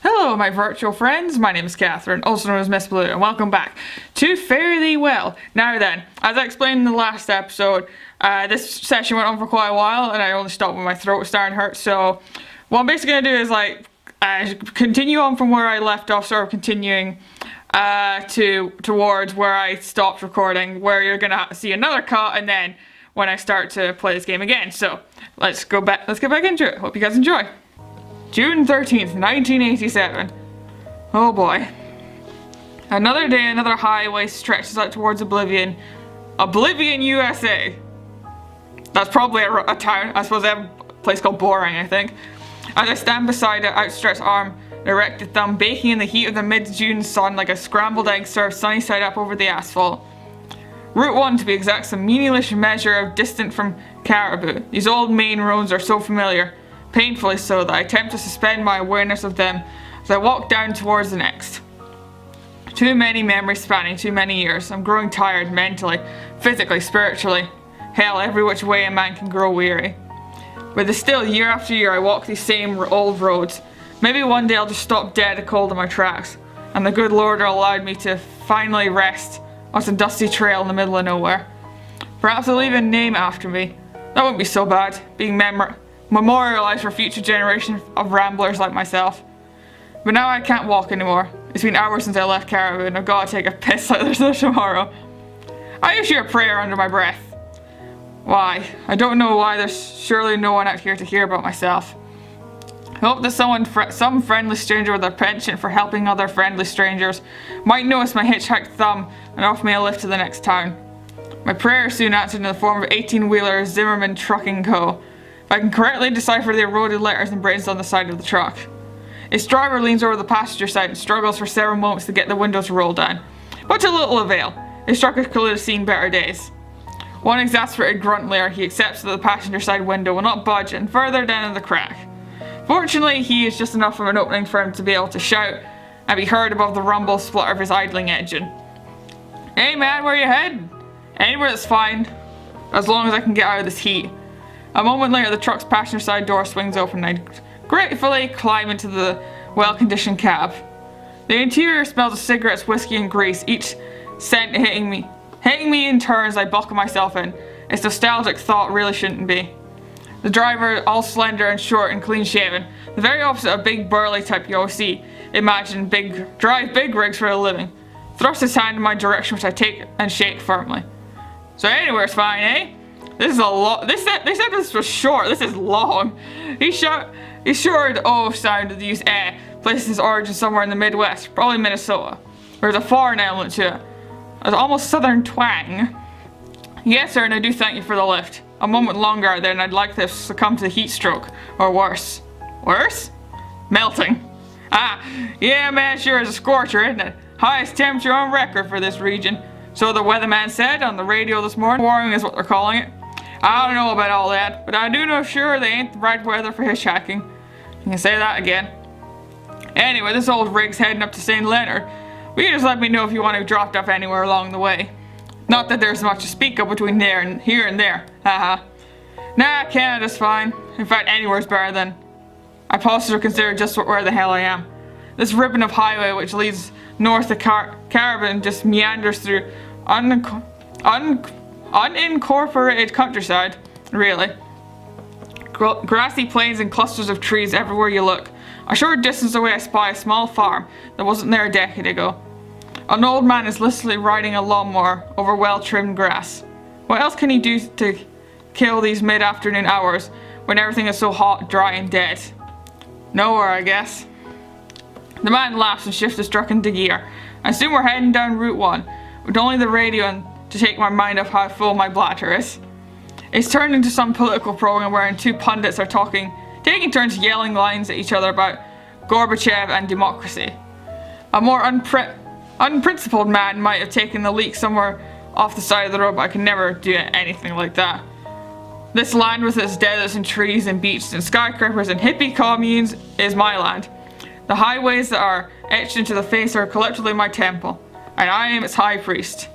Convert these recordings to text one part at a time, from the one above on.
Hello, my virtual friends. My name is Catherine, also known as Miss Blue, and welcome back to Fare Thee Well. Now then, as I explained in the last episode, this session went on for quite a while, and I only stopped when my throat was starting to hurt. So, what I'm basically gonna do is continue on from where I left off, sort of continuing towards where I stopped recording, where you're gonna see another cut, and then when I start to play this game again. So, let's get back into it. Hope you guys enjoy. June 13th, 1987. Oh boy. Another day, another highway stretches out towards Oblivion. Oblivion, USA. That's probably a town. I suppose they have a place called Boring, I think. As I stand beside an outstretched arm, an erected thumb, baking in the heat of the mid-June sun like a scrambled egg served sunny side up over the asphalt. Route 1, to be exact, some meaningless measure of distant from Caribou. These old main roads are so familiar. Painfully so that I attempt to suspend my awareness of them as I walk down towards the next. Too many memories spanning too many years. I'm growing tired mentally, physically, spiritually. Hell, every which way a man can grow weary. But still, year after year, I walk these same old roads. Maybe one day I'll just stop dead cold in my tracks, and the good Lord allowed me to finally rest on some dusty trail in the middle of nowhere. Perhaps I'll leave a name after me. That wouldn't be so bad, being memorialized for future generations of ramblers like myself. But now I can't walk anymore. It's been hours since I left Caribou and I've got to take a piss like there's no tomorrow. I issue a prayer under my breath. Why? I don't know why. There's surely no one out here to hear about myself. I hope that some friendly stranger with a penchant for helping other friendly strangers might notice my hitchhiked thumb and offer me a lift to the next town. My prayer is soon answered in the form of 18-wheeler Zimmerman Trucking Co. If I can correctly decipher the eroded letters and brains on the side of the truck. Its driver leans over the passenger side and struggles for several moments to get the window to roll down. But to little avail. His truck could have seen better days. One exasperated grunt later, he accepts that the passenger side window will not budge and further down in the crack. Fortunately, he is just enough of an opening for him to be able to shout and be heard above the rumble splutter of his idling engine. Hey man, where you heading? Anywhere that's fine, as long as I can get out of this heat. A moment later, the truck's passenger side door swings open and I gratefully climb into the well-conditioned cab. The interior smells of cigarettes, whiskey, and grease, each scent hitting me in turn as I buckle myself in. Its nostalgic thought really shouldn't be. The driver, all slender and short and clean-shaven, the very opposite of big burly type you always see, imagine drive big rigs for a living, thrusts his hand in my direction, which I take and shake firmly. So anywhere's fine, eh? This is a lot. They said this was short. This is long. He shorted O sound of the use eh, places his origin somewhere in the Midwest, probably Minnesota. There's a foreign element to it. There's almost southern twang. Yes, sir, and I do thank you for the lift. A moment longer out there and I'd like to succumb to the heat stroke. Or worse. Worse? Melting. Ah, yeah man, sure is a scorcher, isn't it? Highest temperature on record for this region. So the weatherman said on the radio this morning. Warming is what they're calling it. I don't know about all that, but I do know sure they ain't the right weather for hitchhiking. You can say that again. Anyway, this old rig's heading up to St. Leonard. Will you just let me know if you want to drop off anywhere along the way? Not that there's much to speak of between here and there. Haha. Nah, Canada's fine. In fact, anywhere's better than. I pause to consider just where the hell I am. This ribbon of highway which leads north to Caribou just meanders through unincorporated countryside, really. Grassy plains and clusters of trees everywhere you look. A short distance away I spy a small farm that wasn't there a decade ago. An old man is listlessly riding a lawnmower over well-trimmed grass. What else can he do to kill these mid-afternoon hours when everything is so hot, dry, and dead? Nowhere, I guess. The man laughs and shifts his truck into gear, and soon we're heading down Route 1, with only the radio to take my mind off how full my bladder is. It's turned into some political program wherein two pundits are taking turns yelling lines at each other about Gorbachev and democracy. A more unprincipled man might have taken the leak somewhere off the side of the road, but I can never do anything like that. This land with its deserts and trees and beaches and skyscrapers and hippie communes is my land. The highways that are etched into the face are collectively my temple, and I am its high priest.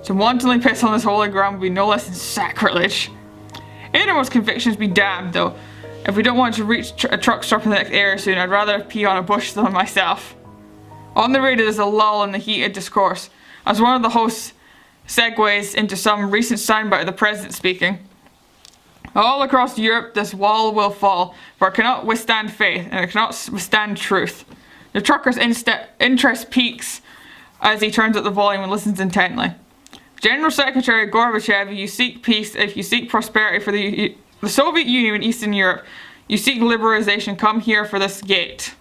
To wantonly piss on this holy ground would be no less than sacrilege. Innermost convictions be damned, though. If we don't want to reach a truck stop in the next area soon, I'd rather pee on a bush than myself. On the radio, there's a lull in the heated discourse, as one of the hosts segues into some recent soundbite of the president speaking. All across Europe, this wall will fall, for it cannot withstand faith, and it cannot withstand truth. The trucker's interest peaks as he turns up the volume and listens intently. General Secretary Gorbachev, you seek peace if you seek prosperity for the Soviet Union and Eastern Europe. You seek liberalization, come here for this gate.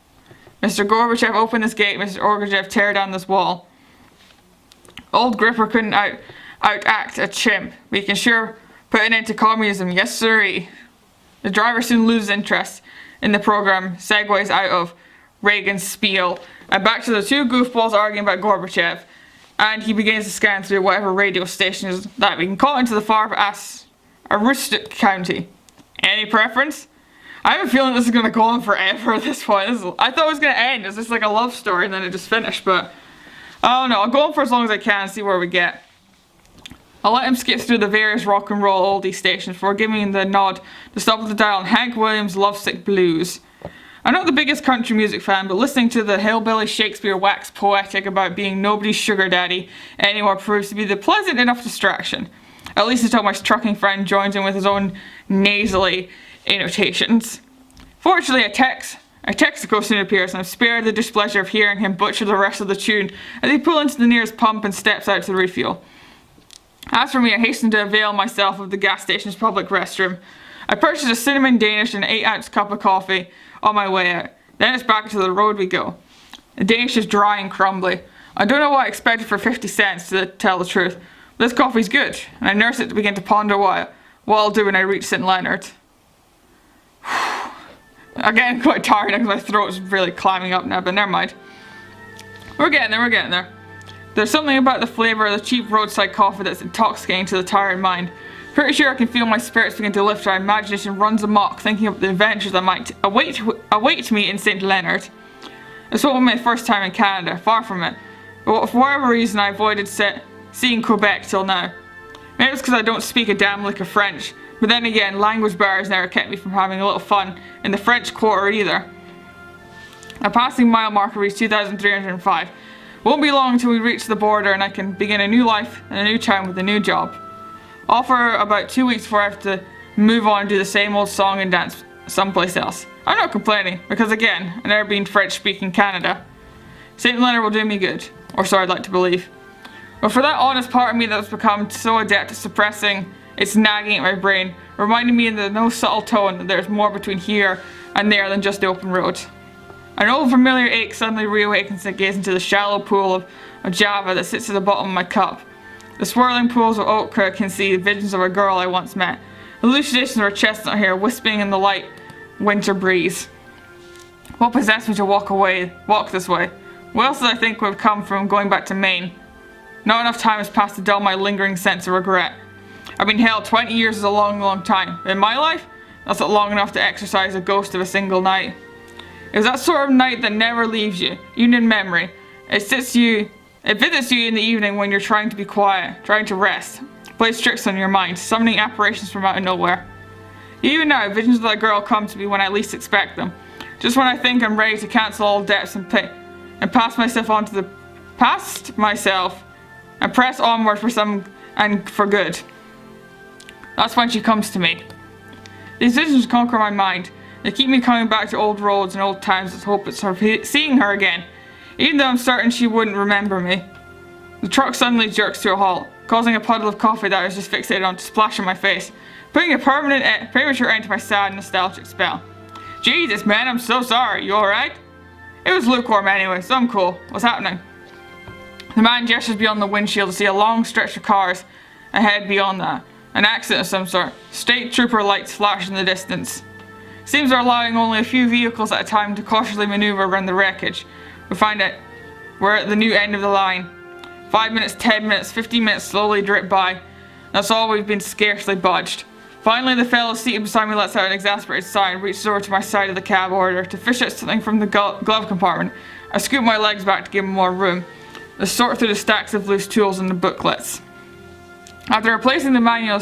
Mr. Gorbachev, open this gate. Mr. Gorbachev, tear down this wall. Old Gripper couldn't outact a chimp. We can sure put an end to communism, yes sirree. The driver soon loses interest in the program, segues out of Reagan's spiel, and back to the two goofballs arguing about Gorbachev, and he begins to scan through whatever radio station is that we can call into the far-ass Aroostook County. Any preference? I have a feeling this is going to go on forever at this point. I thought it was going to end. It's just like a love story and then it just finished, but I don't know. I'll go on for as long as I can and see where we get. I'll let him skip through the various rock and roll oldie stations before giving the nod to stop at the dial on Hank Williams' Lovesick Blues. I'm not the biggest country music fan, but listening to the hillbilly Shakespeare wax poetic about being nobody's sugar daddy anymore proves to be the pleasant enough distraction. At least until my trucking friend joins in with his own nasally annotations. Fortunately, a Texaco soon appears, and I'm spared the displeasure of hearing him butcher the rest of the tune as he pulls into the nearest pump and steps out to refuel. As for me, I hasten to avail myself of the gas station's public restroom. I purchased a cinnamon Danish and an 8-ounce cup of coffee on my way out. Then it's back to the road we go. The Danish is dry and crumbly. I don't know what I expected for 50 cents, to tell the truth. But this coffee's good, and I nurse it to begin to ponder what I'll do when I reach St. Leonard. I'm getting quite tired because my throat's really climbing up now, but never mind. We're getting there. There's something about the flavour of the cheap roadside coffee that's intoxicating to the tired mind. Pretty sure I can feel my spirits begin to lift, our imagination runs amok, thinking of the adventures that might await me in St. Leonard. This won't be my first time in Canada, far from it. But for whatever reason I avoided seeing Quebec till now. Maybe it's because I don't speak a damn lick of French, but then again, language barriers never kept me from having a little fun in the French Quarter either. A passing mile marker reached 2,305. Won't be long until we reach the border and I can begin a new life in a new town with a new job. All for about 2 weeks before I have to move on and do the same old song and dance someplace else. I'm not complaining, because again, I've never been French-speaking Canada. St. Leonard will do me good, or so I'd like to believe. But for that honest part of me that's become so adept at suppressing its nagging at my brain, reminding me in the no subtle tone that there's more between here and there than just the open road. An old familiar ache suddenly reawakens and gaze into the shallow pool of Java that sits at the bottom of my cup. The swirling pools of ochre can see visions of a girl I once met. Hallucinations of her chestnut hair wisping in the light winter breeze. What possessed me to walk this way? What else did I think would come from going back to Maine? Not enough time has passed to dull my lingering sense of regret. I've been held 20 years is a long, long time. In my life, that's not long enough to exercise a ghost of a single night. It was that sort of night that never leaves you, even in memory. It visits you in the evening when you're trying to be quiet, trying to rest. Plays tricks on your mind, summoning apparitions from out of nowhere. Even now, visions of that girl come to me when I least expect them. Just when I think I'm ready to cancel all debts and pass myself and press onward for good. That's when she comes to me. These visions conquer my mind. They keep me coming back to old roads and old times with hope of seeing her again, even though I'm certain she wouldn't remember me. The truck suddenly jerks to a halt, causing a puddle of coffee that I was just fixated on to splash in my face, putting a premature end to my sad, nostalgic spell. Jesus, man, I'm so sorry. You alright? It was lukewarm anyway, so I'm cool. What's happening? The man gestures beyond the windshield to see a long stretch of cars ahead beyond that. An accident of some sort. State trooper lights flash in the distance. Seems they're allowing only a few vehicles at a time to cautiously maneuver around the wreckage. We find that we're at the new end of the line. 5 minutes, 10 minutes, 15 minutes slowly drip by. That's all we've been scarcely budged. Finally, the fellow seated beside me lets out an exasperated sigh and reaches over to my side of the cab order to fish out something from the glove compartment. I scoop my legs back to give him more room. I sort through the stacks of loose tools and the booklets. After replacing the manual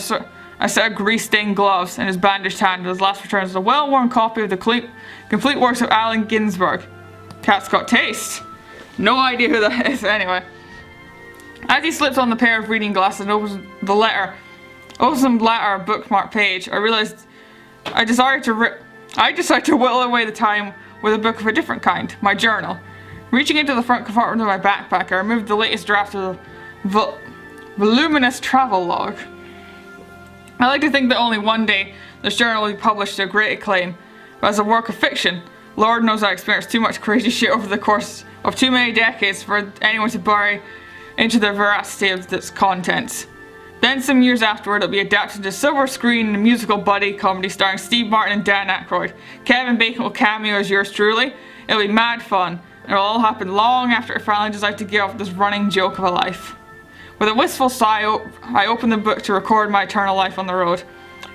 a set of grease-stained gloves, and his bandaged hand. His last return is a well-worn copy of the complete works of Allen Ginsberg. Cat's got taste. No idea who that is. Anyway, as he slips on the pair of reading glasses and opens the letter, bookmark page, I decided to whittle away the time with a book of a different kind, my journal. Reaching into the front compartment of my backpack, I removed the latest draft of the voluminous travel log. I like to think that only one day this journal will be published to great acclaim, but as a work of fiction, Lord knows I experienced too much crazy shit over the course of too many decades for anyone to bury into the veracity of its contents. Then some years afterward, it'll be adapted to silver screen musical buddy comedy starring Steve Martin and Dan Aykroyd. Kevin Bacon will cameo as yours truly. It'll be mad fun. It'll all happen long after I finally decide to give up this running joke of a life. With a wistful sigh, I open the book to record my eternal life on the road.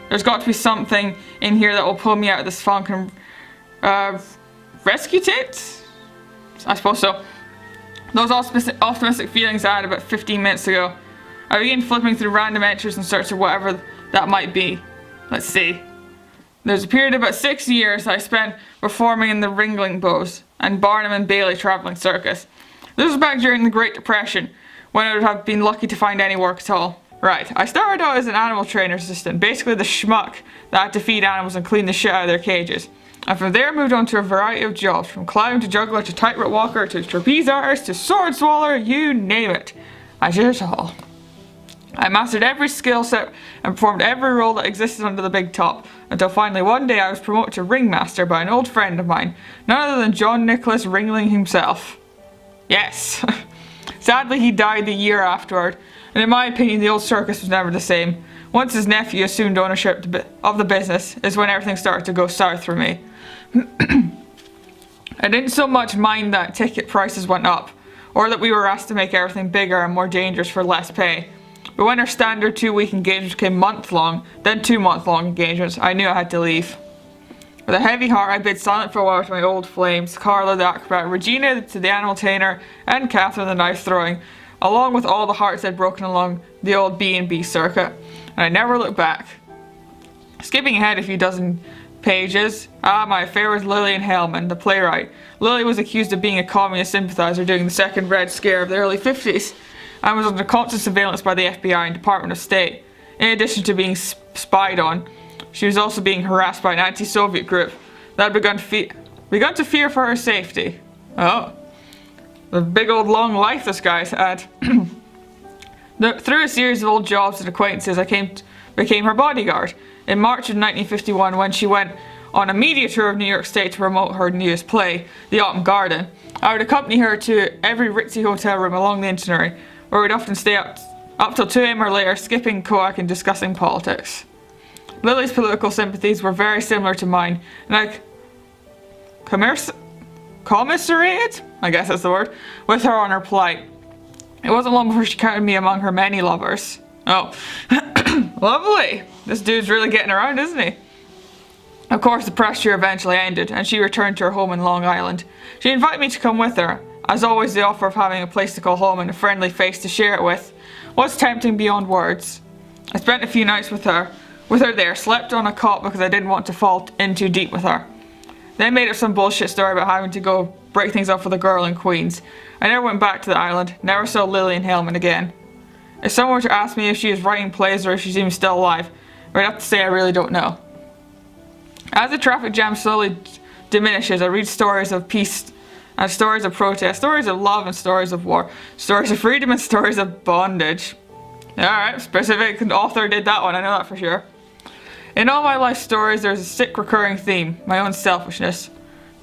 There's got to be something in here that will pull me out of this funk and rescue it? I suppose so. Those optimistic feelings I had about 15 minutes ago. I began flipping through random entries in search of whatever that might be. Let's see. There's a period of about 6 years I spent performing in the Ringling Bows and Barnum and Bailey travelling circus. This was back during the Great Depression, when I would have been lucky to find any work at all. Right, I started out as an animal trainer assistant, basically the schmuck that had to feed animals and clean the shit out of their cages. And from there moved on to a variety of jobs, from clown to juggler to tightrope walker to trapeze artist to sword swallower, you name it. I did it all. I mastered every skill set and performed every role that existed under the big top, until finally one day I was promoted to ringmaster by an old friend of mine, none other than John Nicholas Ringling himself. Yes. Sadly, he died the year afterward, and in my opinion the old circus was never the same. Once his nephew assumed ownership of the business is when everything started to go south for me. I didn't so much mind that ticket prices went up, or that we were asked to make everything bigger and more dangerous for less pay. But when our standard 2-week engagements became month-long, then 2-month-long engagements, I knew I had to leave. With a heavy heart, I bid silent farewell to my old flames, Carla the acrobat, Regina to the animal trainer, and Catherine the knife throwing, along with all the hearts I'd broken along the old B&B circuit, and I never looked back. Skipping ahead a few dozen pages, my affair with Lillian Hellman, the playwright. Lily was accused of being a communist sympathizer during the second Red Scare of the early 50s, and was under constant surveillance by the FBI and Department of State. In addition to being spied on, she was also being harassed by an anti-Soviet group that had begun to fear for her safety. Oh, the big old long life this guy's had. Through a series of old jobs and acquaintances, I became her bodyguard. In March of 1951, when she went on a media tour of New York State to promote her newest play, The Autumn Garden, I would accompany her to every ritzy hotel room along the Intinary, where we'd often stay up till 2 a.m. or later, skipping coac and discussing politics. Lily's political sympathies were very similar to mine, and I commiserated, I guess that's the word, with her on her plight. It wasn't long before she counted me among her many lovers. Oh, lovely! This dude's really getting around, isn't he? Of course, the press tour eventually ended, and she returned to her home in Long Island. She invited me to come with her. As always, the offer of having a place to call home and a friendly face to share it with was tempting beyond words. I spent a few nights with her there, slept on a cot because I didn't want to fall in too deep with her. Then made up some bullshit story about having to go break things up with a girl in Queens. I never went back to the island, never saw Lillian Hellman again. If someone were to ask me if she is writing plays or if she's even still alive, I'd have to say I really don't know. As the traffic jam slowly diminishes, I read stories of peace and stories of protest, stories of love and stories of war, stories of freedom and stories of bondage. Alright, specific author did that one, I know that for sure. In all my life stories, there's a sick recurring theme, my own selfishness.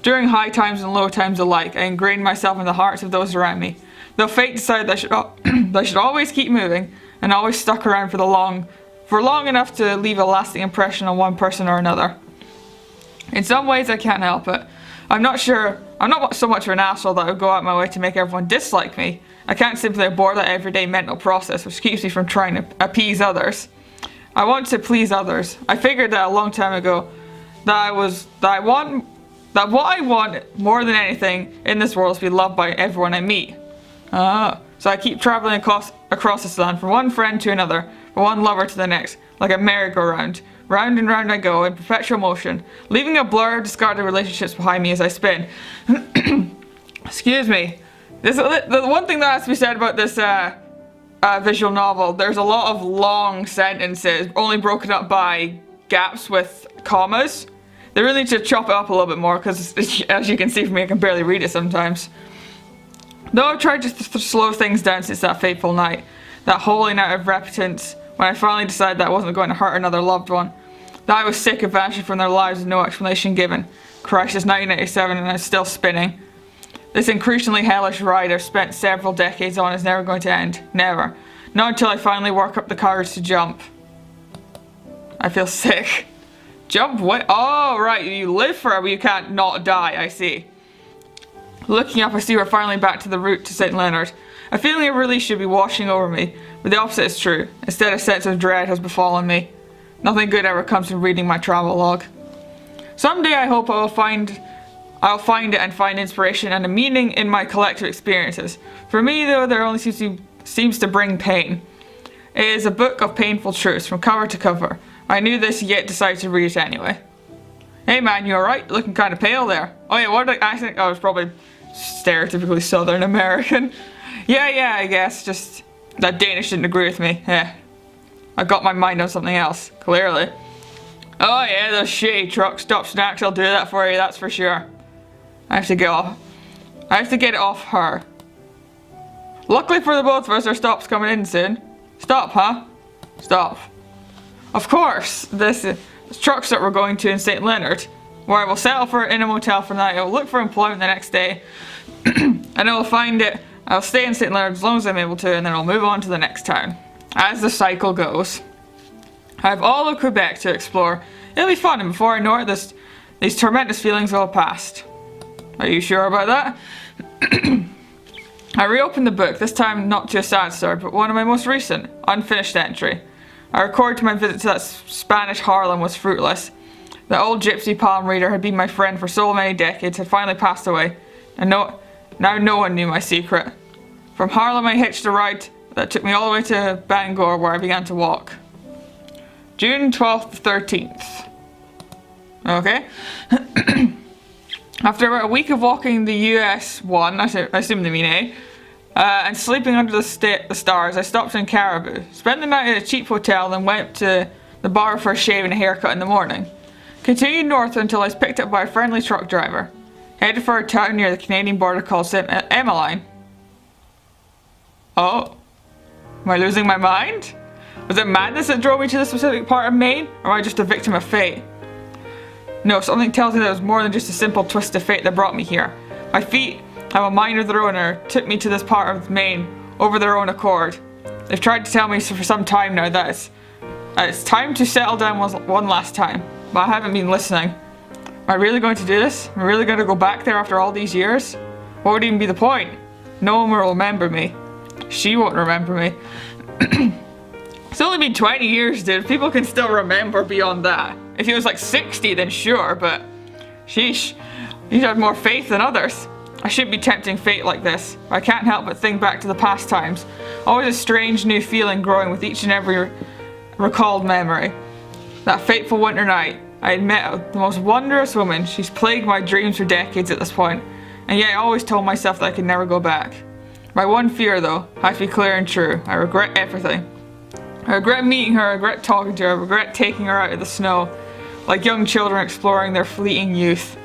During high times and low times alike, I ingrained myself in the hearts of those around me. Though fate decided that I should always keep moving, and always stuck around for long enough to leave a lasting impression on one person or another. In some ways I can't help it. I'm not so much of an asshole that I would go out my way to make everyone dislike me. I can't simply abort that everyday mental process which keeps me from trying to appease others. I want to please others. I figured that a long time ago that what I want more than anything in this world is to be loved by everyone I meet. So I keep traveling across this land from one friend to another, from one lover to the next, like a merry-go-round. Round and round I go in perpetual motion, leaving a blur of discarded relationships behind me as I spin. Excuse me. The one thing that has to be said about this visual novel, there's a lot of long sentences, only broken up by gaps with commas. They really need to chop it up a little bit more because, as you can see from me, I can barely read it sometimes. Though I've tried to slow things down since that fateful night, that holy night of repentance, when I finally decided that I wasn't going to hurt another loved one, that I was sick of vanishing from their lives with no explanation given. Christ, it's 1987 and I'm still spinning. This increasingly hellish ride I've spent several decades on is never going to end. Never. Not until I finally work up the courage to jump. I feel sick. Jump what? Oh, right, you live forever, you can't not die, I see. Looking up, I see we're finally back to the route to St. Leonard. A feeling of relief should be washing over me, but the opposite is true. Instead, a sense of dread has befallen me. Nothing good ever comes from reading my travel log. Someday I hope I'll find it and find inspiration and a meaning in my collective experiences. For me, though, there only seems to bring pain. It is a book of painful truths from cover to cover. I knew this, yet decided to read it anyway. Hey man, you alright? Looking kind of pale there. Oh yeah, what did I think? I was probably stereotypically Southern American. Yeah, I guess. Just that Danish didn't agree with me. Yeah. I got my mind on something else, clearly. Oh yeah, those shitty truck stop snacks will do that for you, that's for sure. I have to get it off her. Luckily for the both of us, our stop's coming in soon. Stop, huh? Stop. Of course, this trucks that we're going to in St. Leonard, where I will settle for in a motel for the night. I will look for employment the next day, and I will find it. I'll stay in St. Leonard as long as I'm able to, and then I'll move on to the next town. As the cycle goes. I have all of Quebec to explore. It'll be fun, and before I know it, these tremendous feelings will have passed. Are you sure about that? I reopened the book, this time not to a sad story, but one of my most recent, unfinished entry. I recorded my visit to that Spanish Harlem was fruitless. The old gypsy palm reader had been my friend for so many decades, had finally passed away, and now no one knew my secret. From Harlem I hitched a ride that took me all the way to Bangor, where I began to walk. June 12th to 13th. Okay. After about a week of walking the US 1, I assume they mean A, and sleeping under the stars, I stopped in Caribou, spent the night at a cheap hotel, then went to the bar for a shave and a haircut in the morning. Continued north until I was picked up by a friendly truck driver. Headed for a town near the Canadian border called St. Emmeline. Oh. Am I losing my mind? Was it madness that drove me to this specific part of Maine, or am I just a victim of fate? No, something tells me that it was more than just a simple twist of fate that brought me here. My feet have a mind of their own and took me to this part of Maine over their own accord. They've tried to tell me for some time now that it's time to settle down one last time, but I haven't been listening. Am I really going to do this? Am I really going to go back there after all these years? What would even be the point? No one will remember me. She won't remember me. It's only been 20 years, dude. People can still remember beyond that. If he was like 60, then sure, but sheesh, you had more faith than others. I shouldn't be tempting fate like this. I can't help but think back to the past times. Always a strange new feeling growing with each and every recalled memory. That fateful winter night, I had met the most wondrous woman. She's plagued my dreams for decades at this point, and yet I always told myself that I could never go back. My one fear, though, has to be clear and true. I regret everything. I regret meeting her, I regret talking to her, I regret taking her out of the snow, like young children exploring their fleeting youth.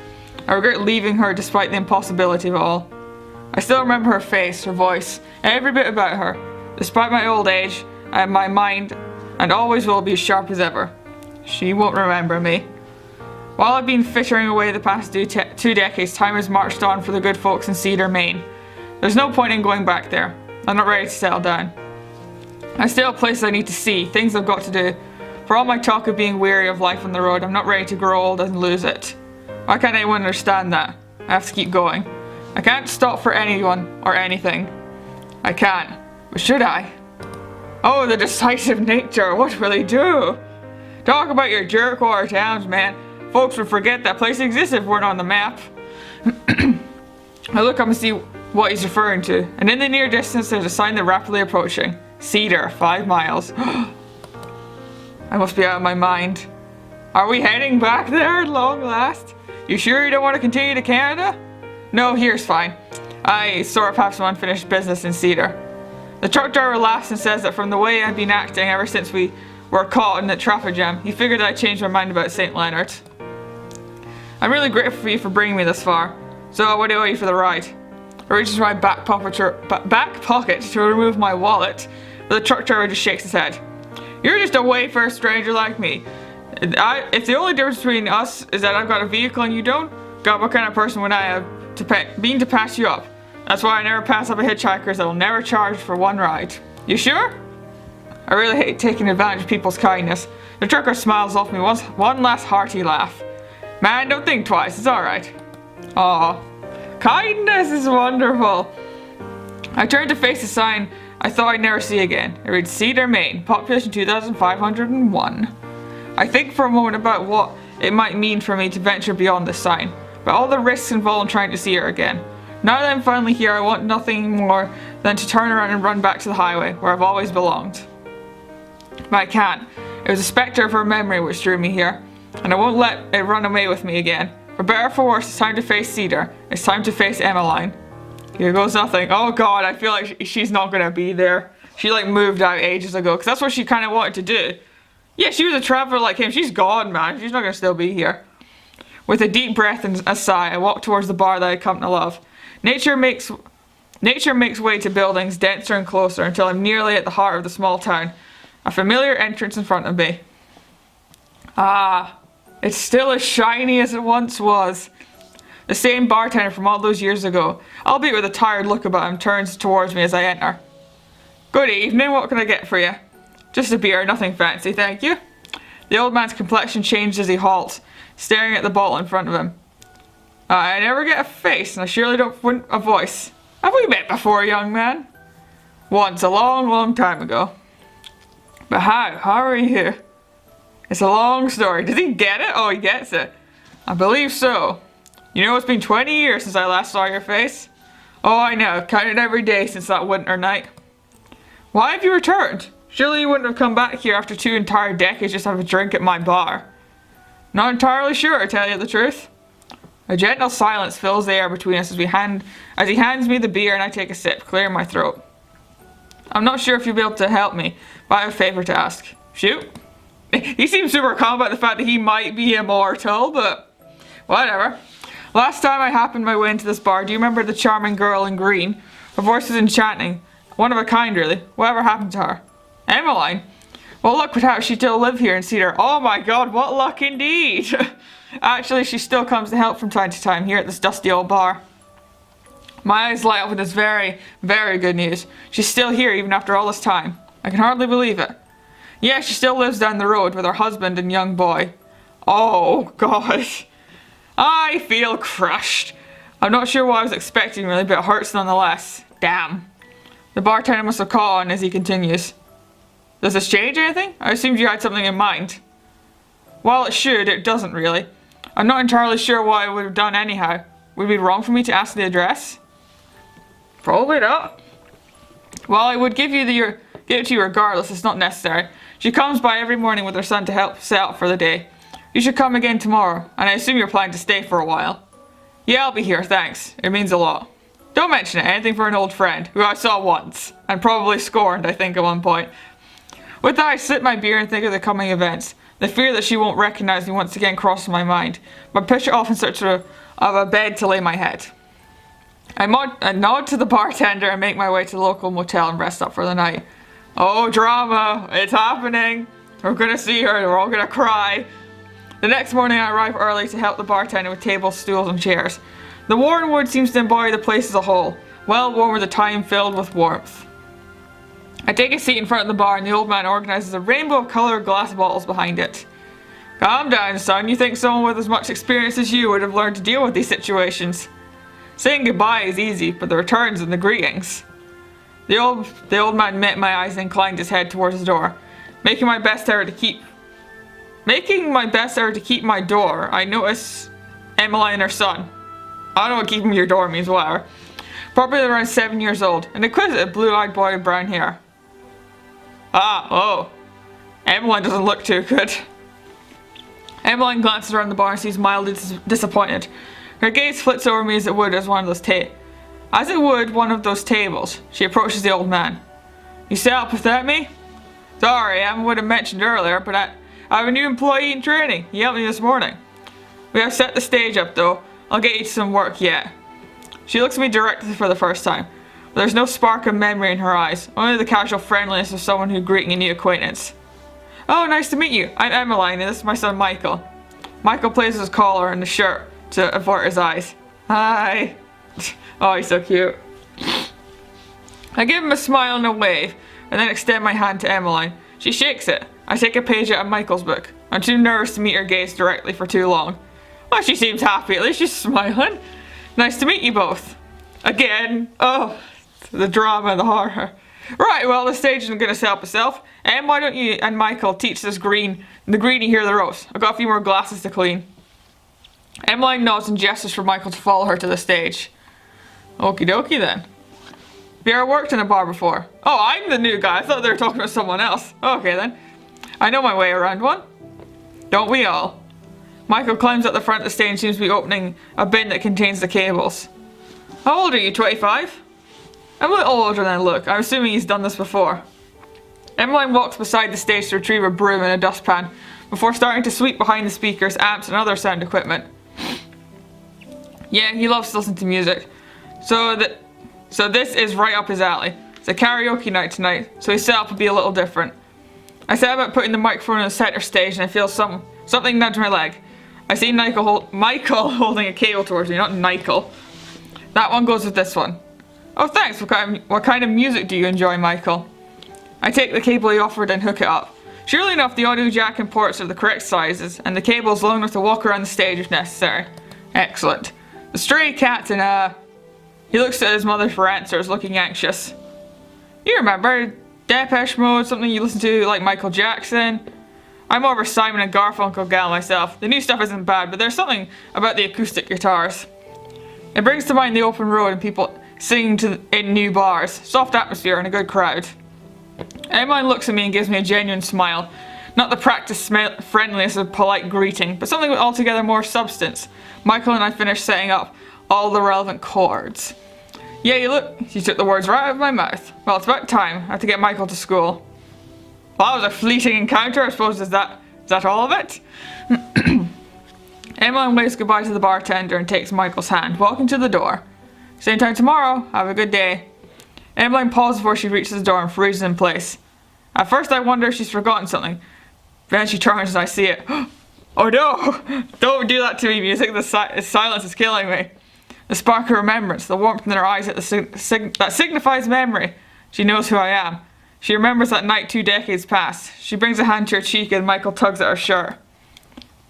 I regret leaving her despite the impossibility of it all. I still remember her face, her voice, every bit about her. Despite my old age, I have my mind, and always will be as sharp as ever. She won't remember me. While I've been frittering away the past 2 decades, time has marched on for the good folks in Cedar, Maine. There's no point in going back there. I'm not ready to settle down. I still have places I need to see, things I've got to do. For all my talk of being weary of life on the road, I'm not ready to grow old and lose it. Why can't anyone understand that? I have to keep going. I can't stop for anyone or anything. I can't. But should I? Oh, the decisive nature, what will he do? Talk about your jerkwater towns, man. Folks would forget that place existed if it weren't on the map. I look up and see what he's referring to, and in the near distance there's a sign that rapidly approaching. Cedar, 5 miles. I must be out of my mind. Are we heading back there at long last? You sure you don't want to continue to Canada? No, here's fine. I sort of have some unfinished business in Cedar. The truck driver laughs and says that from the way I've been acting ever since we were caught in the traffic jam, he figured I'd changed my mind about St. Leonard. I'm really grateful for you for bringing me this far. So what do I owe you for the ride? I reaches my back pocket to remove my wallet, but the truck driver just shakes his head. You're just a Wayfarer stranger like me. If the only difference between us is that I've got a vehicle and you don't, God, what kind of person would I have to pass you up? That's why I never pass up a hitchhiker that will never charge for one ride. You sure? I really hate taking advantage of people's kindness. The trucker smiles off me one last hearty laugh. Man, don't think twice, it's alright. Aw, kindness is wonderful. I turn to face the sign I thought I'd never see again. It reads Cedar, Maine, population 2,501. I think for a moment about what it might mean for me to venture beyond this sign, but all the risks involved in trying to see her again. Now that I'm finally here, I want nothing more than to turn around and run back to the highway, where I've always belonged. But I can't. It was a spectre of her memory which drew me here, and I won't let it run away with me again. For better or for worse, it's time to face Cedar. It's time to face Emmeline. Here goes nothing. Oh god, I feel like she's not gonna be there. She like moved out ages ago, because that's what she kind of wanted to do. Yeah, she was a traveler like him. She's gone, man. She's not gonna still be here. With a deep breath and a sigh, I walk towards the bar that I'd come to love. Nature makes way to buildings denser and closer until I'm nearly at the heart of the small town. A familiar entrance in front of me. Ah, it's still as shiny as it once was. The same bartender from all those years ago, albeit with a tired look about him, turns towards me as I enter. Good evening, what can I get for you? Just a beer, nothing fancy, thank you. The old man's complexion changed as he halts, staring at the bottle in front of him. I never get a face, and I surely don't want a voice. Have we met before, young man? Once, a long, long time ago. But how? How are you here? It's a long story. Does he get it? Oh, he gets it. I believe so. You know, it's been 20 years since I last saw your face. Oh, I know. Counted every day since that winter night. Why have you returned? Surely you wouldn't have come back here after 2 entire decades just to have a drink at my bar. Not entirely sure, to tell you the truth. A gentle silence fills the air between us as he hands me the beer and I take a sip, clearing my throat. I'm not sure if you'll be able to help me, but I have a favor to ask. Shoot. He seems super calm about the fact that he might be immortal, but whatever. Last time I happened my way into this bar, do you remember the charming girl in green? Her voice was enchanting. One of a kind, really. Whatever happened to her? Emmeline? Well, look at how she still lives here in Cedar. Oh my god, what luck indeed! Actually, she still comes to help from time to time here at this dusty old bar. My eyes light up with this very, very good news. She's still here even after all this time. I can hardly believe it. Yeah, she still lives down the road with her husband and young boy. Oh, God. I feel crushed. I'm not sure what I was expecting really, but it hurts nonetheless. Damn. The bartender must have caught on as he continues. Does this change anything? I assumed you had something in mind. While it should, it doesn't really. I'm not entirely sure what I would have done anyhow. Would it be wrong for me to ask the address? Probably not. Well, I would give it to you regardless, it's not necessary. She comes by every morning with her son to help set up for the day. You should come again tomorrow, and I assume you're planning to stay for a while. Yeah, I'll be here, thanks. It means a lot. Don't mention it, anything for an old friend, who I saw once, and probably scorned, I think, at one point. With that, I sip my beer and think of the coming events. The fear that she won't recognize me once again crosses my mind, but I push it off in search of a bed to lay my head. I nod to the bartender and make my way to the local motel and rest up for the night. Oh, drama! It's happening! We're gonna see her, we're all gonna cry. The next morning I arrive early to help the bartender with tables, stools and chairs. The worn wood seems to embody the place as a whole, well worn with a time filled with warmth. I take a seat in front of the bar and the old man organizes a rainbow of colored glass bottles behind it. Calm down, son. You think someone with as much experience as you would have learned to deal with these situations. Saying goodbye is easy, but the returns and the greetings. The old man met my eyes and inclined his head towards the door. Making my best effort to keep my door, I notice Emmeline and her son. I don't know what keeping your door means, whatever. Probably around 7 years old, an inquisitive blue-eyed boy with brown hair. Ah, oh. Emmeline doesn't look too good. Emmeline glances around the bar and seems mildly disappointed. Her gaze flits over me as it would one of those tables. She approaches the old man. You set up without me? Sorry, I would have mentioned earlier, but I have a new employee in training. He helped me this morning. We have set the stage up though. I'll get you some work yet. She looks at me directly for the first time. But there's no spark of memory in her eyes, only the casual friendliness of someone who's greeting a new acquaintance. Oh, nice to meet you. I'm Emmeline and this is my son Michael. Michael places his collar in the shirt to avert his eyes. Hi. Oh, he's so cute. I give him a smile and a wave, and then extend my hand to Emmeline. She shakes it. I take a page out of Michael's book. I'm too nervous to meet her gaze directly for too long. Well, she seems happy, at least she's smiling. Nice to meet you both. Again. Oh, the drama, the horror. Right, well, the stage isn't going to help itself. Why don't you and Michael teach the greenie here the ropes? I've got a few more glasses to clean. Emmeline nods and gestures for Michael to follow her to the stage. Okie dokie then. Have you ever worked in a bar before? Oh, I'm the new guy. I thought they were talking about someone else. Okay then. I know my way around one. Don't we all? Michael climbs up the front of the stage and seems to be opening a bin that contains the cables. How old are you, 25? I'm a little older than I look. I'm assuming he's done this before. Emmeline walks beside the stage to retrieve a broom and a dustpan before starting to sweep behind the speakers, amps and other sound equipment. Yeah, he loves to listen to music. So this is right up his alley. It's a karaoke night tonight, so his setup will be a little different. I set about putting the microphone on the center stage and I feel something nudge my leg. I see Michael holding a cable towards me, not Michael. That one goes with this one. Oh thanks, what kind of music do you enjoy, Michael? I take the cable he offered and hook it up. Surely enough, the audio jack and ports are the correct sizes, and the cable is long enough to walk around the stage if necessary. Excellent. The stray cat and he looks at his mother for answers, looking anxious. You remember Depeche Mode, something you listen to like Michael Jackson? I'm more of a Simon and Garfunkel gal myself. The new stuff isn't bad, but there's something about the acoustic guitars. It brings to mind the open road and people singing in new bars, soft atmosphere and a good crowd. Emmeline looks at me and gives me a genuine smile. Not the practiced friendliness of polite greeting, but something with altogether more substance. Michael and I finished setting up all the relevant chords. Yeah, you took the words right out of my mouth. Well, it's about time. I have to get Michael to school. Well, that was a fleeting encounter, I suppose. Is that all of it? Emmeline waves goodbye to the bartender and takes Michael's hand, walking to the door. Same time tomorrow. Have a good day. Emmeline pauses before she reaches the door and freezes in place. At first I wonder if she's forgotten something. Then she turns and I see it. Oh no! Don't do that to me, music. The silence is killing me. The spark of remembrance, the warmth in her eyes that signifies memory. She knows who I am. She remembers that night 2 decades past. She brings a hand to her cheek and Michael tugs at her shirt.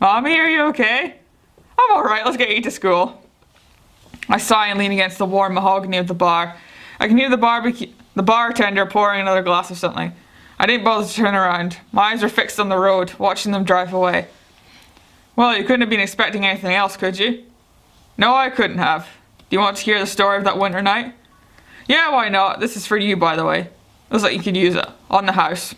Mommy, are you okay? I'm alright, let's get you to school. I sigh and lean against the warm mahogany of the bar. I can hear the bartender pouring another glass of something. I didn't bother to turn around. My eyes were fixed on the road, watching them drive away. Well, you couldn't have been expecting anything else, could you? No, I couldn't have. Do you want to hear the story of that winter night? Yeah, why not? This is for you, by the way. Looks like you could use it. On the house.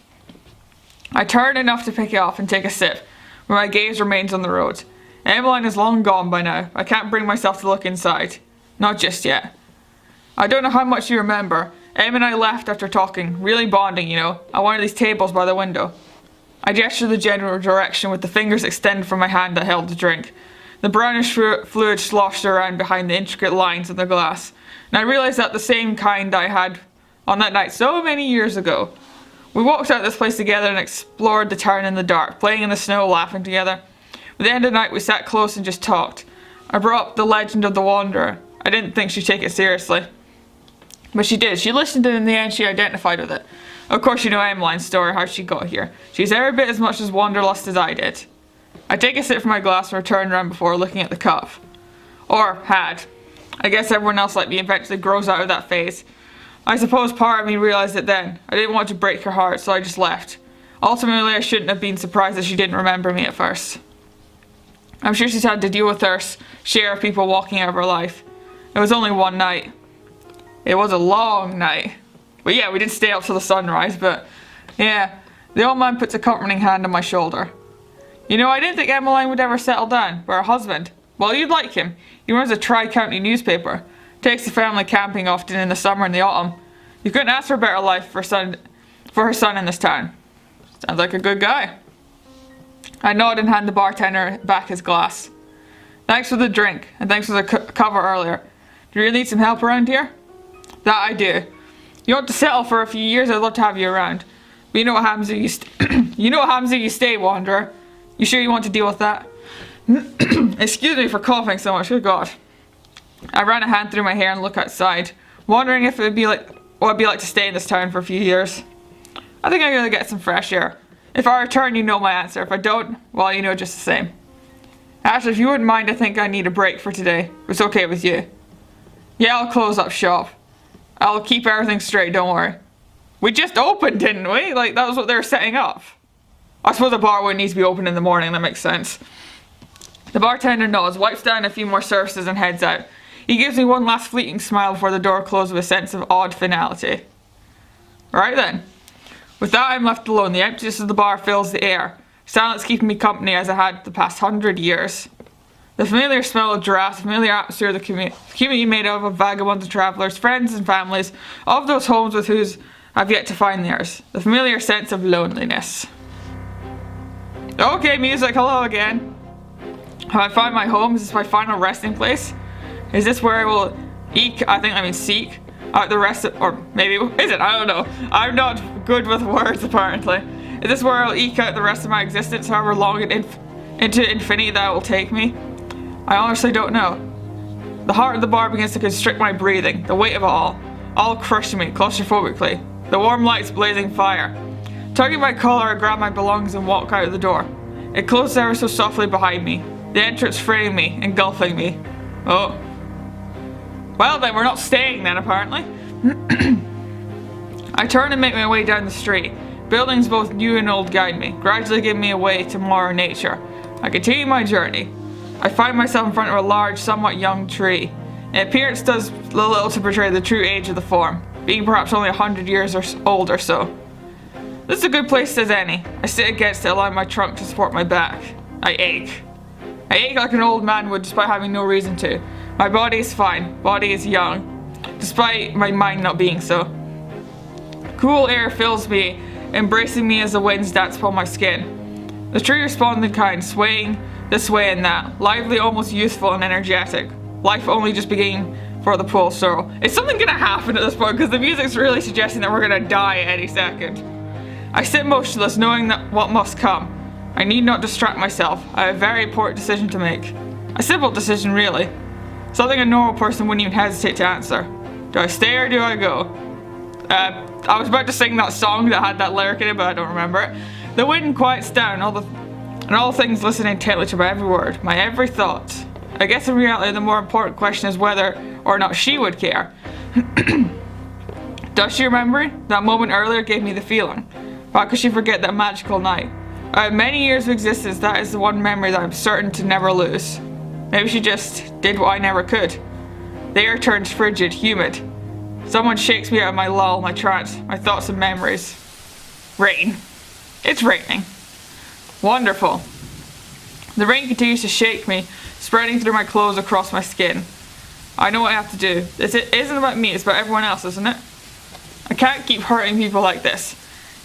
I turn enough to pick it off and take a sip, where my gaze remains on the road. Emmeline is long gone by now. I can't bring myself to look inside. Not just yet. I don't know how much you remember. Em and I left after talking, really bonding, you know, at one of these tables by the window. I gesture the general direction with the fingers extended from my hand that held the drink. The brownish fluid sloshed around behind the intricate lines of the glass, and I realized that the same kind I had on that night so many years ago. We walked out of this place together and explored the town in the dark, playing in the snow, laughing together. At the end of the night we sat close and just talked. I brought up the legend of the Wanderer. I didn't think she'd take it seriously. But she did. She listened and in the end she identified with it. Of course you know Emmeline's story, how she got here. She's every bit as much as wanderlust as I did. I take a sip from my glass and return around before looking at the cup. Or had. I guess everyone else like me eventually grows out of that phase. I suppose part of me realised it then. I didn't want to break her heart, so I just left. Ultimately, I shouldn't have been surprised that she didn't remember me at first. I'm sure she's had to deal with her share of people walking out of her life. It was only one night. It was a long night. But yeah, we did stay up till the sunrise, but yeah. The old man puts a comforting hand on my shoulder. You know, I didn't think Emmeline would ever settle down, but her husband, well, you'd like him. He runs a tri-county newspaper. Takes the family camping often in the summer and the autumn. You couldn't ask for a better life for her son in this town. Sounds like a good guy. I nod and hand the bartender back his glass. Thanks for the drink, and thanks for the cover earlier. Do you really need some help around here? That I do. You want to settle for a few years, I'd love to have you around. But you know what happens if you stay, Wanderer. You sure you want to deal with that? Excuse me for coughing so much, good God. I ran a hand through my hair and looked outside, wondering if it would be like what it'd be like to stay in this town for a few years. I think I'm gonna get some fresh air. If I return, you know my answer. If I don't, well, you know just the same. Actually, if you wouldn't mind, I think I need a break for today. If it's okay with you. Yeah, I'll close up shop. I'll keep everything straight, don't worry. We just opened, didn't we? Like, that was what they were setting up. I suppose a bar wouldn't need to be open in the morning, that makes sense. The bartender nods, wipes down a few more services and heads out. He gives me one last fleeting smile before the door closes with a sense of odd finality. Right then. With that, I'm left alone. The emptiness of the bar fills the air. Silence keeping me company as I had the past 100 years. The familiar smell of draft, familiar atmosphere of the community made up of vagabonds and travellers, friends and families, of those homes with whose I've yet to find theirs. The familiar sense of loneliness. Okay, music, hello again. Have I found my home? Is this my final resting place? Is this where I will seek out the rest of, or maybe, is it? I don't know. I'm not good with words, apparently. Is this where I'll eke out the rest of my existence, however long into infinity that will take me? I honestly don't know. The heart of the bar begins to constrict my breathing, the weight of it all crushing me, claustrophobically. The warm lights blazing fire. Tugging my collar, I grab my belongings and walk out of the door. It closes ever so softly behind me, the entrance framing me, engulfing me. Oh. Well then, we're not staying then, apparently. I turn and make my way down the street. Buildings both new and old guide me, gradually giving me a way to more nature. I continue my journey. I find myself in front of a large, somewhat young tree. In appearance does little to portray the true age of the form, being perhaps only 100 years old or so. This is a good place as any. I sit against it, allowing my trunk to support my back. I ache. I ache like an old man would despite having no reason to. My body is fine, body is young, despite my mind not being so. Cool air fills me, embracing me as the winds dance upon my skin. The tree responds in kind, swaying this way and that, lively, almost youthful and energetic. Life only just beginning for the poor soul. Is something gonna happen at this point? Because the music's really suggesting that we're gonna die any second. I sit motionless, knowing that what must come. I need not distract myself. I have a very important decision to make. A simple decision, really. Something a normal person wouldn't even hesitate to answer. Do I stay or do I go? I was about to sing that song that had that lyric in it, but I don't remember it. The wind quiets down, all things listen intently to my every word, my every thought. I guess in reality the more important question is whether or not she would care. Does she remember? That moment earlier gave me the feeling. Why could she forget that magical night? Out of many years of existence, that is the one memory that I'm certain to never lose. Maybe she just did what I never could. The air turns frigid, humid. Someone shakes me out of my lull, my trance, my thoughts and memories. Rain. It's raining. Wonderful. The rain continues to shake me, spreading through my clothes across my skin. I know what I have to do. It isn't about me, it's about everyone else, isn't it? I can't keep hurting people like this.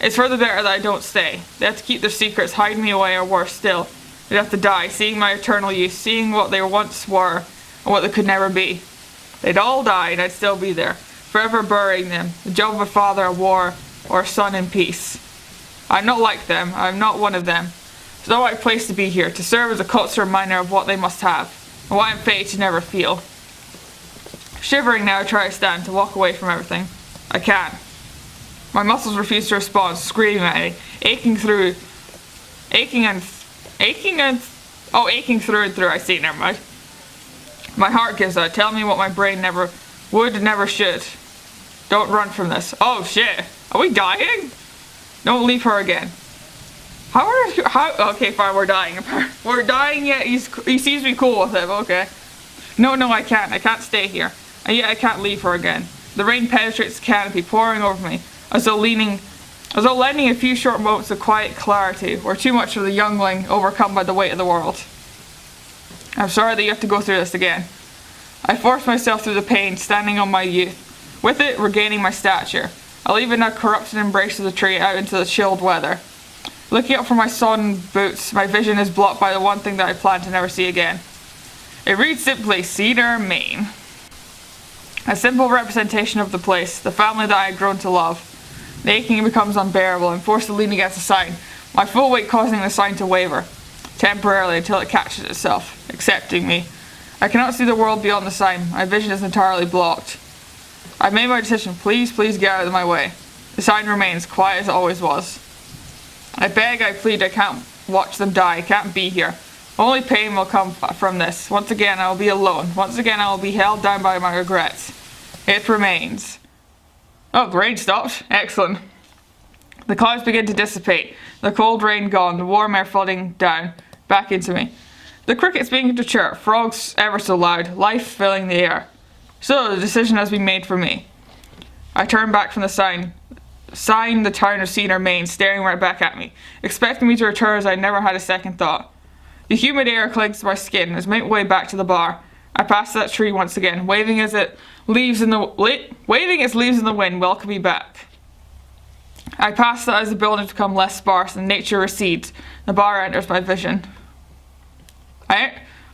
It's for the better that I don't stay. They have to keep their secrets, hide me away, or worse still, they'd have to die, seeing my eternal youth, seeing what they once were, and what they could never be. They'd all die, and I'd still be there, forever burying them, the job of a father at war, or a son in peace. I'm not like them, I'm not one of them. It's not my place to be here, to serve as a constant reminder of what they must have, and what I'm fated to never feel. Shivering now, I try to stand, to walk away from everything. I can't. My muscles refuse to respond, screaming at me, aching through and through, I see, never mind. My heart gives out, telling me what my brain never would, never should. Don't run from this. Oh shit, are we dying? Don't leave her again. Okay, fine, we're dying. We're dying, yet he seems to be cool with it, okay. No, I can't stay here. And yet I can't leave her again. The rain penetrates the canopy, pouring over me, as though lending a few short moments of quiet clarity, or too much of the youngling overcome by the weight of the world. I'm sorry that you have to go through this again. I forced myself through the pain, standing on my youth, with it regaining my stature. I leave in a corrupted embrace of the tree out into the chilled weather. Looking up from my sodden boots, my vision is blocked by the one thing that I plan to never see again. It reads simply, Cedar, Maine. A simple representation of the place, the family that I had grown to love. The aching becomes unbearable. I'm forced to lean against the sign, my full weight causing the sign to waver, temporarily until it catches itself, accepting me. I cannot see the world beyond the sign. My vision is entirely blocked. I've made my decision. Please, please get out of my way. The sign remains, quiet as it always was. I beg, I plead, I can't watch them die. I can't be here. Only pain will come from this. Once again, I will be alone. Once again, I will be held down by my regrets. It remains. Oh, the rain stopped. Excellent. The clouds begin to dissipate. The cold rain gone, the warm air flooding down, back into me. The crickets begin to chirp, frogs ever so loud, life filling the air. So, the decision has been made for me. I turn back from the sign, the town of Cedar, Maine, staring right back at me, expecting me to return as I never had a second thought. The humid air clings to my skin as I make my way back to the bar. I pass that tree once again, waving its leaves in the wind, welcome me back. I pass that as the buildings become less sparse and nature recedes. The bar enters my vision.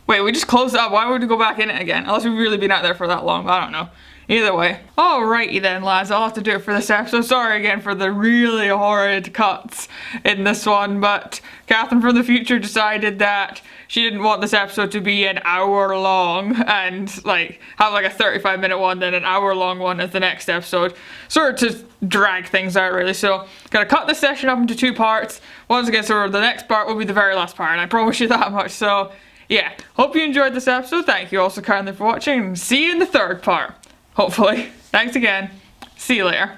Wait, we just closed it up. Why would we go back in it again? Unless we've really been out there for that long. I don't know. Either way. Alrighty then, lads. I'll have to do it for this episode. Sorry again for the really horrid cuts in this one, but Catherine from the future decided that she didn't want this episode to be an hour long and have a 35-minute one, then an hour-long one as the next episode. Sort of to drag things out, really. So, gonna cut this session up into 2 parts. Once again, so the next part will be the very last part, and I promise you that much. So, yeah. Hope you enjoyed this episode. Thank you all so kindly for watching, and see you in the 3rd part. Hopefully. Thanks again. See you later.